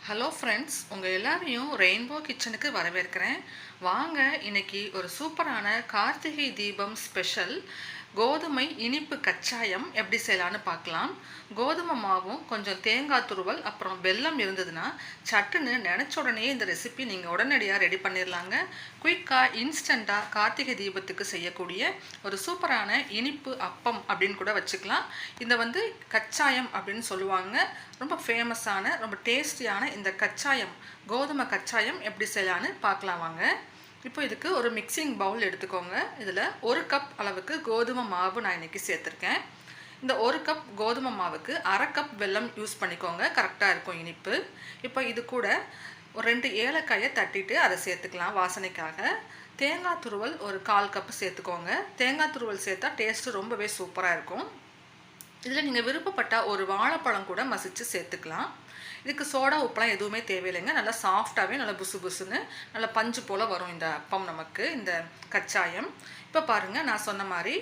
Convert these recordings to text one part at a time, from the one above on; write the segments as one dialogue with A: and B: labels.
A: Hello friends, உங்கள் எல்லாரையும் rainbow கிச்சனுக்கு வரவேற்கிறேன். வாங்க, இன்னைக்கு ஒரு சூப்பரான கார்த்திகை தீபம் ஸ்பெஷல் கோதுமை இனிப்பு கச்சாயம் எப்படி செய்யலான்னு பார்க்கலாம். கோதுமை மாவும் கொஞ்சம் தேங்காய் துருவல் அப்புறம் வெல்லம் இருந்ததுன்னா சட்டுன்னு நினச்ச உடனே இந்த ரெசிபி நீங்கள் உடனடியாக ரெடி பண்ணிடலாங்க. குயிக்காக இன்ஸ்டண்ட்டாக கார்த்திகை தீபத்துக்கு செய்யக்கூடிய ஒரு சூப்பரான இனிப்பு அப்பம் அப்படின்னு கூட வச்சுக்கலாம். இதை கச்சாயம் அப்படின்னு சொல்லுவாங்க. ரொம்ப ஃபேமஸான ரொம்ப டேஸ்டியான இந்த கச்சாயம் கோதுமை கச்சாயம் எப்படி செய்யலான்னு பார்க்கலாம் வாங்க. இப்போ இதுக்கு ஒரு மிக்சிங் பவுல் எடுத்துக்கோங்க. இதில் 1 கப் அளவுக்கு கோதுமை மாவு நான் இன்றைக்கி சேர்த்துருக்கேன். இந்த 1 கப் கோதுமை மாவுக்கு 1/2 கப் வெல்லம் யூஸ் பண்ணிக்கோங்க, கரெக்டாக இருக்கும் இனிப்பு. இப்போ இது கூட ஒரு 2 ஏலக்காயை தட்டிட்டு அதை சேர்த்துக்கலாம் வாசனைக்காக. தேங்காய் துருவல் ஒரு 1/4 கப் சேர்த்துக்கோங்க. தேங்காய் துருவல் சேர்த்தா டேஸ்ட்டு ரொம்பவே சூப்பராக இருக்கும். இதில் நீங்கள் விருப்பப்பட்டால் ஒரு வாழைப்பழம் கூட மசித்து சேர்த்துக்கலாம். இதுக்கு சோடா உப்புலாம் எதுவுமே தேவையில்லைங்க. நல்லா சாஃப்டாகவே நல்லா புசு புசுன்னு நல்லா பஞ்சு போல் வரும் இந்த அப்பம் நமக்கு, இந்த கச்சாயம். இப்போ பாருங்கள், நான் சொன்ன மாதிரி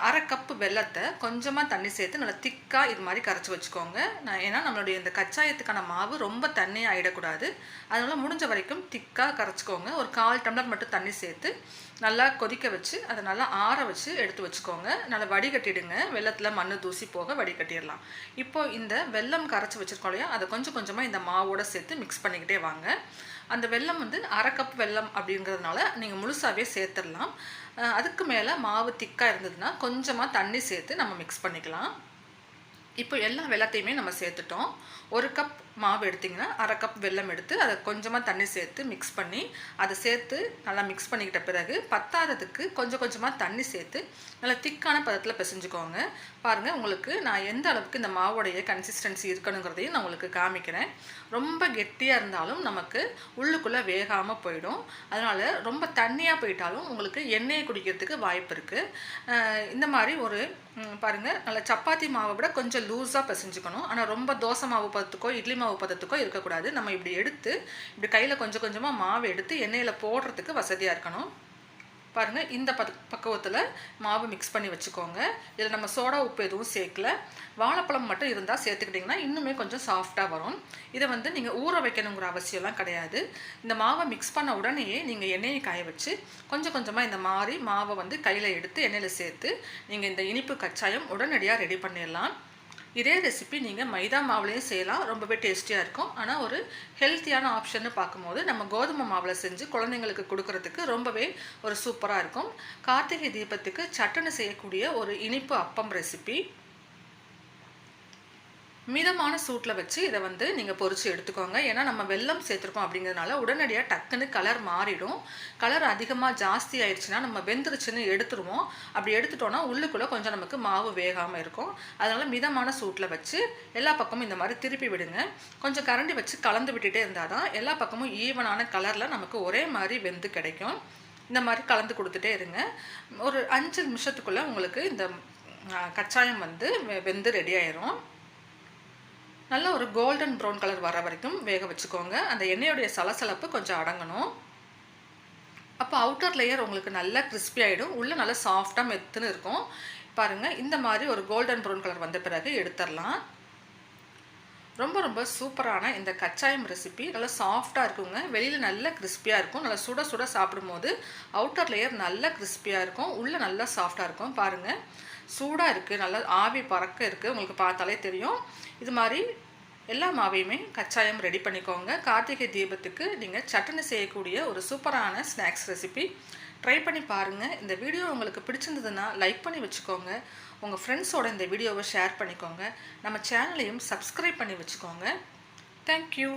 A: 1/2 கப்பு வெல்லத்தை கொஞ்சமாக தண்ணி சேர்த்து நல்லா திக்காக இது மாதிரி கரைச்சி வச்சுக்கோங்க. ஏன்னா நம்மளுடைய இந்த கச்சாயத்துக்கான மாவு ரொம்ப தண்ணியாக ஆகிடக்கூடாது. அதனால் முடிஞ்ச வரைக்கும் திக்காக கரைச்சிக்கோங்க. ஒரு 1/4 டம்ளர் மட்டும் தண்ணி சேர்த்து நல்லா கொதிக்க வச்சு அதை நல்லா ஆற வச்சு எடுத்து வச்சுக்கோங்க. நல்லா வடிகட்டிடுங்க. வெல்லத்தில் மண் தூசி போக வடிகட்டிடலாம். இப்போது இந்த வெல்லம் கரைச்சி வச்சுருக்கோம் இல்லையா, அதை கொஞ்சம் கொஞ்சமாக இந்த மாவோடு சேர்த்து மிக்ஸ் பண்ணிக்கிட்டே வாங்க. அந்த வெல்லம் 1/2 கப் வெல்லம் அப்படிங்கிறதுனால நீங்கள் முழுசாகவே சேர்த்துடலாம். அதுக்கு மேலே மாவு திக்காக இருந்ததுன்னா கொஞ்சமாக தண்ணி சேர்த்து நம்ம மிக்ஸ் பண்ணிக்கலாம். இப்போ எல்லா வெல்லத்தையுமே நம்ம சேர்த்துட்டோம். 1 கப் மாவு எடுத்திங்கன்னா 1/2 கப் வெல்லம் எடுத்து அதை கொஞ்சமாக தண்ணி சேர்த்து மிக்ஸ் பண்ணி அதை சேர்த்து நல்லா மிக்ஸ் பண்ணிக்கிட்ட பிறகு பத்தாததுக்கு கொஞ்சம் கொஞ்சமாக தண்ணி சேர்த்து நல்லா திக்கான பதத்தில் பிசைஞ்சுக்கோங்க. பாருங்கள், உங்களுக்கு நான் எந்த அளவுக்கு இந்த மாவோடைய கன்சிஸ்டன்சி இருக்கணுங்கிறதையும் நான் உங்களுக்கு காமிக்கிறேன். ரொம்ப கெட்டியாக இருந்தாலும் நமக்கு உள்ளுக்குள்ளே வேகாமல் போயிடும். அதனால் ரொம்ப தண்ணியாக போயிட்டாலும் உங்களுக்கு எண்ணெயை குடிக்கிறதுக்கு வாய்ப்பு இருக்குது. இந்த மாதிரி ஒரு பாருங்கள், நல்லா சப்பாத்தி மாவை விட கொஞ்சம் லூஸாக பிசைஞ்சுக்கணும். ஆனால் ரொம்ப தோசை மாவு பதத்துக்கோ இட்லி மாவு பதத்துக்கோ இருக்கக்கூடாது. நம்ம இப்படி எடுத்து இப்படி கையில் கொஞ்சம் கொஞ்சமாக மாவு எடுத்து எண்ணெயில் போடுறதுக்கு வசதியாக இருக்கணும். பாருங்கள், இந்த பக்குவத்தில் மாவு மிக்ஸ் பண்ணி வச்சுக்கோங்க. இதில் நம்ம சோடா உப்பு எதுவும் சேர்க்கல. வாழைப்பழம் மட்டும் இருந்தால் சேர்த்துக்கிட்டிங்கன்னா இன்னுமே கொஞ்சம் சாஃப்டாக வரும். இதை நீங்கள் ஊற வைக்கணுங்கிற அவசியம்லாம் கிடையாது. இந்த மாவை மிக்ஸ் பண்ண உடனேயே நீங்கள் எண்ணெயை காய வச்சு கொஞ்சம் கொஞ்சமாக இந்த மாதிரி மாவை கையில் எடுத்து எண்ணெயில் சேர்த்து நீங்கள் இந்த இனிப்பு கச்சாயம் உடனடியாக ரெடி பண்ணிடலாம். இதே ரெசிபி நீங்கள் மைதா மாவுலேயும் செய்யலாம், ரொம்பவே டேஸ்டியாக இருக்கும். ஆனால் ஒரு ஹெல்த்தியான ஆப்ஷன்னு பார்க்கும்போது நம்ம கோதுமை மாவில் செஞ்சு குழந்தைங்களுக்கு கொடுக்கறதுக்கு ரொம்பவே ஒரு சூப்பராக இருக்கும். கார்த்திகை தீபத்துக்கு சட்டுன்னு செய்யக்கூடிய ஒரு இனிப்பு அப்பம் ரெசிபி. மிதமான சூட்டில் வச்சு இதை நீங்கள் பொரித்து எடுத்துக்கோங்க. ஏன்னா நம்ம வெல்லம் சேர்த்துருக்கோம் அப்படிங்கிறதுனால உடனடியாக டக்குன்னு கலர் மாறிடும். கலர் அதிகமாக ஜாஸ்தி ஆயிடுச்சுன்னா நம்ம வெந்துருச்சுன்னு எடுத்துருவோம். அப்படி எடுத்துட்டோன்னா உள்ளுக்குள்ளே கொஞ்சம் நமக்கு மாவு வேகாமல் இருக்கும். அதனால் மிதமான சூட்டில் வச்சு எல்லா பக்கமும் இந்த மாதிரி திருப்பி விடுங்க. கொஞ்சம் கரண்டி வச்சு கலந்து விட்டுட்டே இருந்தால் தான் எல்லா பக்கமும் ஈவனான கலரில் நமக்கு ஒரே மாதிரி வெந்து கிடைக்கும். இந்த மாதிரி கலந்து கொடுத்துட்டே இருங்க. ஒரு 5 நிமிஷத்துக்குள்ளே உங்களுக்கு இந்த கச்சாயம் வெந்து ரெடி ஆயிரும். நல்ல ஒரு கோல்டன் ப்ரௌன் கலர் வர வரைக்கும் வேக வச்சுக்கோங்க. அந்த எண்ணெயோடைய சலசலப்பு கொஞ்சம் அடங்கணும். அப்போ அவுட்டர் லேயர் உங்களுக்கு நல்லா கிறிஸ்பி ஆகிடும். உள்ளே நல்லா சாஃப்டாக மெத்துன்னு இருக்கும். பாருங்கள், இந்த மாதிரி ஒரு கோல்டன் ப்ரௌன் கலர் வந்த பிறகு எடுத்துடலாம். ரொம்ப ரொம்ப சூப்பரான இந்த கச்சாயம் ரெசிபி நல்லா சாஃப்டாக இருக்குங்க. வெளியில் நல்லா கிறிஸ்பியாக இருக்கும். நல்லா சுட சுட சாப்பிடும்போது அவுட்டர் லேயர் நல்லா கிறிஸ்பியாக இருக்கும், உள்ளே நல்லா சாஃப்டாக இருக்கும். பாருங்கள், சூடாக இருக்குது, நல்லா ஆவி பறக்க இருக்குது. உங்களுக்கு பார்த்தாலே தெரியும். இது மாதிரி எல்லா மாவையுமே கச்சாயம் ரெடி பண்ணிக்கோங்க. கார்த்திகை தீபத்துக்கு நீங்கள் சட்டுன்னு செய்யக்கூடிய ஒரு சூப்பரான ஸ்நாக்ஸ் ரெசிபி ட்ரை பண்ணி பாருங்கள். இந்த வீடியோ உங்களுக்கு பிடிச்சிருந்ததுன்னா லைக் பண்ணி வச்சுக்கோங்க. உங்கள் ஃப்ரெண்ட்ஸோட இந்த வீடியோவை ஷேர் பண்ணிக்கோங்க. நம்ம சேனலையும் சப்ஸ்கிரைப் பண்ணி வச்சுக்கோங்க. தேங்க்யூ.